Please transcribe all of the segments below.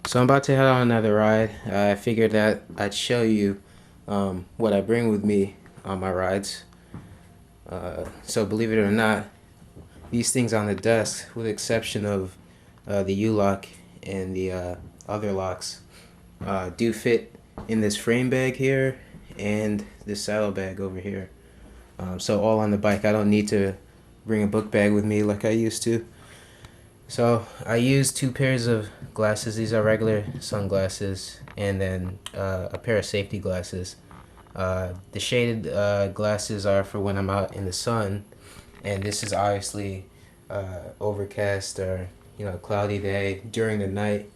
So I'm about to head on another ride. I figured that I'd show you what I bring with me on my rides. So believe it or not, these things on the desk, with the exception of the U-lock and the other locks, do fit in this frame bag here and this saddle bag over here. So all on the bike. I don't need to bring a book bag with me like I used to. So I use two pairs of glasses. These are regular sunglasses, and then a pair of safety glasses. The shaded glasses are for when I'm out in the sun, and this is obviously overcast or cloudy day during the night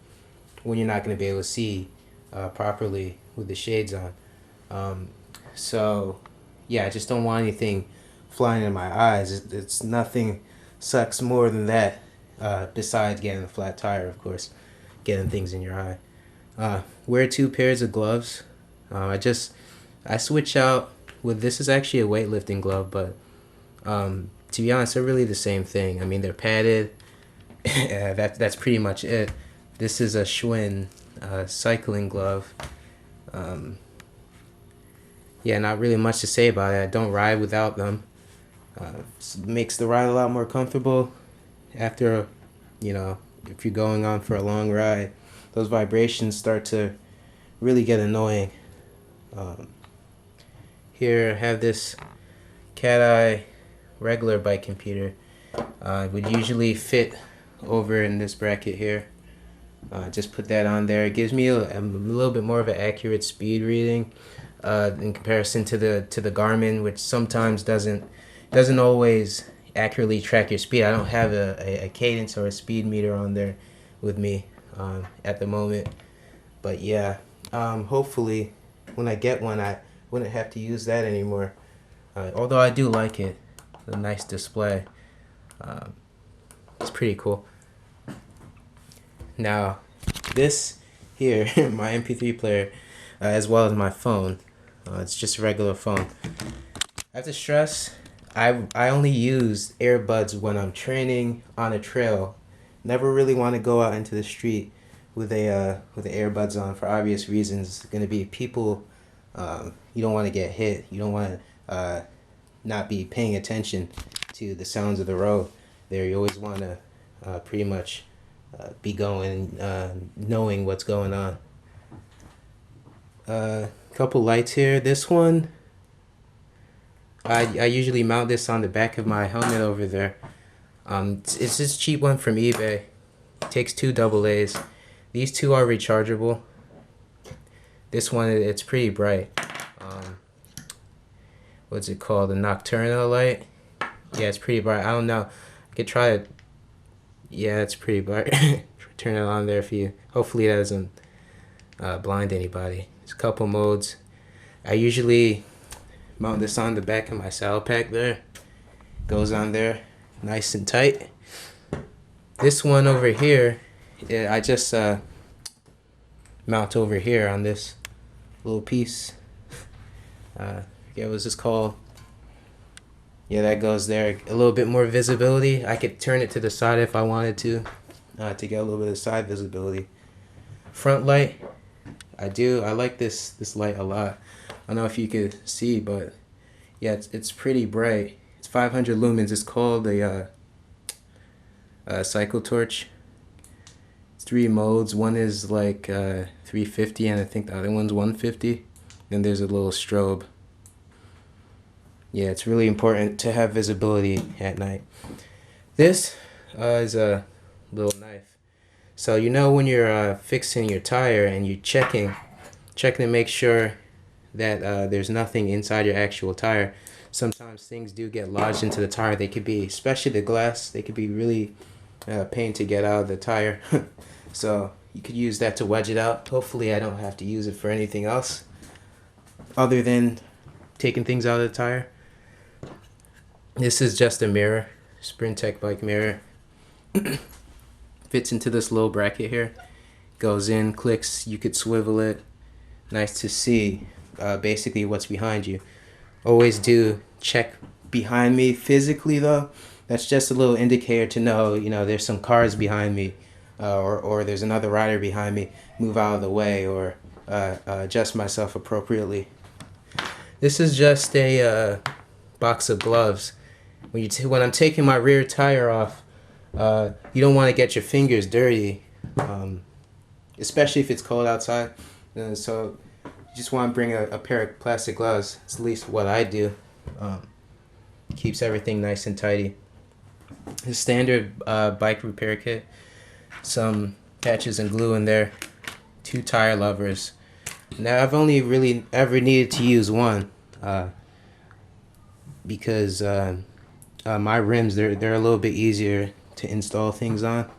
when you're not going to be able to see properly with the shades on. So yeah, I just don't want anything flying in my eyes. It's nothing sucks more than that. Besides getting a flat tire, of course, getting things in your eye. Wear two pairs of gloves. I switch out with this is actually a weightlifting glove, but to be honest, they're really the same thing. I mean, they're padded. That's pretty much it. This is a Schwinn cycling glove. Yeah, not really much to say about it. I don't ride without them. Makes the ride a lot more comfortable. After, if you're going on for a long ride, those vibrations start to really get annoying. Here I have this cat eye regular bike computer. It would usually fit over in this bracket here. Just put that on there. It gives me a little bit more of an accurate speed reading in comparison to the Garmin, which sometimes doesn't always accurately track your speed. I don't have a cadence or a speed meter on there with me at the moment, but yeah, hopefully when I get one I wouldn't have to use that anymore, although I do like it. A nice display. It's pretty cool. Now this here my MP3 player, as well as my phone, it's just a regular phone. I have to stress, I only use earbuds when I'm training on a trail. Never really want to go out into the street with the earbuds on for obvious reasons. It's going to be people. You don't want to get hit. You don't want to not be paying attention to the sounds of the road. There, you always want to pretty much be going, knowing what's going on. Couple lights here. This one, I usually mount this on the back of my helmet over there. It's this cheap one from eBay. It takes two AA's. These two are rechargeable. This one, it's pretty bright. What's it called? The nocturnal light? Yeah, it's pretty bright. I don't know. I could try it. Yeah, it's pretty bright. Turn it on there for you. Hopefully that doesn't blind anybody. There's a couple modes. I usually mount this on the back of my saddle pack there. Goes on there nice and tight. This one over here, I just mount over here on this little piece. Forget what this called. Yeah, that goes there. A little bit more visibility. I could turn it to the side if I wanted to get a little bit of side visibility. Front light, I like this light a lot. I don't know if you could see, but yeah, it's pretty bright. It's 500 lumens. It's called a cycle torch. It's 3 modes. One is like 350, and I think the other one's 150. Then there's a little strobe. Yeah, it's really important to have visibility at night. This is a little knife. So when you're fixing your tire and you're checking to make sure that there's nothing inside your actual tire. Sometimes things do get lodged into the tire. They could be, especially the glass, they could be really pain to get out of the tire. So you could use that to wedge it out. Hopefully I don't have to use it for anything else other than taking things out of the tire. This is just a mirror, Sprint Tech bike mirror. Fits into this little bracket here. Goes in, clicks, you could swivel it. Nice to see basically what's behind you. Always do check behind me physically though. That's just a little indicator to know, there's some cars behind me. or there's another rider behind me, move out of the way, or adjust myself appropriately. This is just a box of gloves. When I'm taking my rear tire off, you don't want to get your fingers dirty, especially if it's cold outside. So you just want to bring a pair of plastic gloves. It's at least what I do. Keeps everything nice and tidy. The standard bike repair kit. Some patches and glue in there. 2 tire levers. Now I've only really ever needed to use one because my rims, they're a little bit easier to install things on.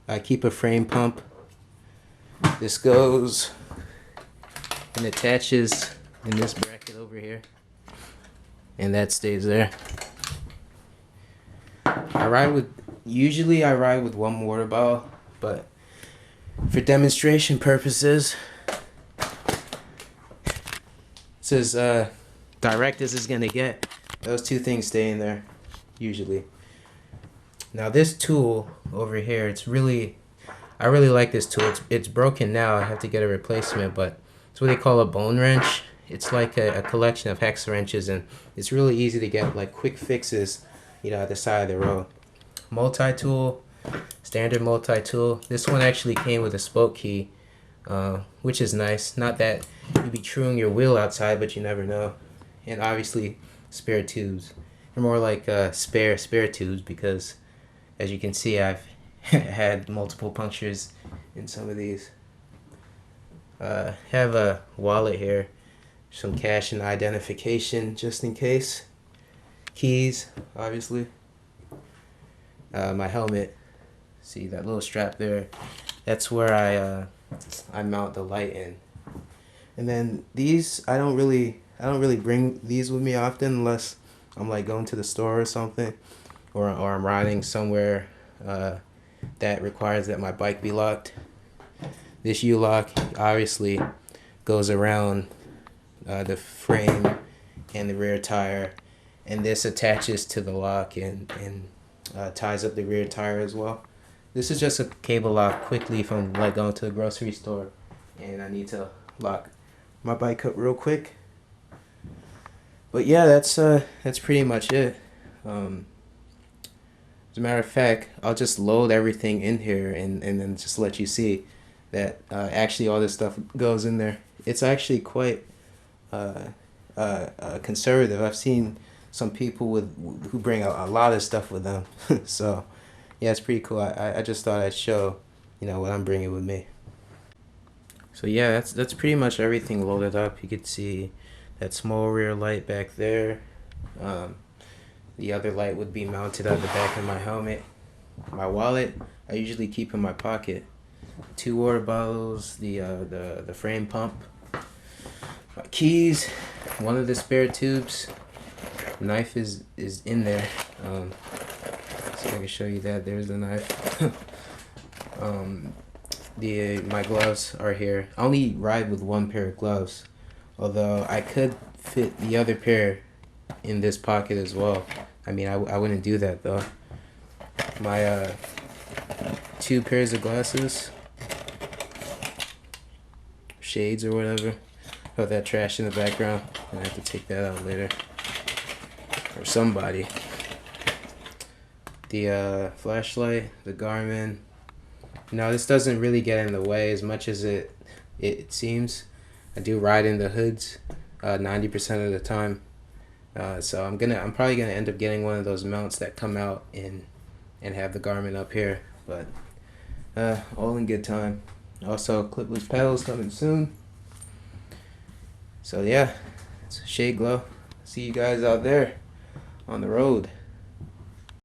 I keep a frame pump. This goes and attaches in this bracket over here, and that stays there. Usually I ride with 1 water bottle, but for demonstration purposes, it's as direct as it's gonna get. Those 2 things stay in there usually. Now this tool over here, I really like this tool. It's broken now. I have to get a replacement, but it's what they call a bone wrench. It's like a collection of hex wrenches, and it's really easy to get like quick fixes, at the side of the road. Multi-tool, standard multi-tool. This one actually came with a spoke key, which is nice. Not that you'd be truing your wheel outside, but you never know. And obviously spare tubes. They're more like spare tubes because, as you can see, I've had multiple punctures in some of these. Have a wallet here, some cash and identification just in case. Keys, obviously. My helmet. See that little strap there? That's where I mount the light in. And then these, I don't really bring these with me often unless I'm like going to the store or something, or I'm riding somewhere that requires that my bike be locked. This U-lock obviously goes around the frame and the rear tire, and this attaches to the lock and ties up the rear tire as well. This is just a cable lock quickly from like going to the grocery store, and I need to lock my bike up real quick. But yeah, that's pretty much it. As a matter of fact, I'll just load everything in here and then just let you see that actually all this stuff goes in there. It's actually quite conservative. I've seen some people who bring a lot of stuff with them. So yeah, it's pretty cool. I just thought I'd show what I'm bringing with me. So yeah, that's pretty much everything loaded up. You could see that small rear light back there. The other light would be mounted at the back of my helmet. My wallet, I usually keep in my pocket. 2 water bottles, the frame pump, my keys, 1 of the spare tubes. Knife is in there. So I can show you that. There's the knife. My gloves are here. I only ride with 1 pair of gloves, although I could fit the other pair in this pocket as well. I mean, I wouldn't do that though. My 2 pairs of glasses, shades or whatever. Oh, that trash in the background. I have to take that out later, or somebody. The flashlight, the Garmin. Now this doesn't really get in the way as much as it seems. I do ride in the hoods 90% of the time. So I'm probably gonna end up getting one of those mounts that come out and have the Garmin up here, but all in good time. Also, clipless pedals coming soon. So yeah, it's Shade Glow. See you guys out there on the road.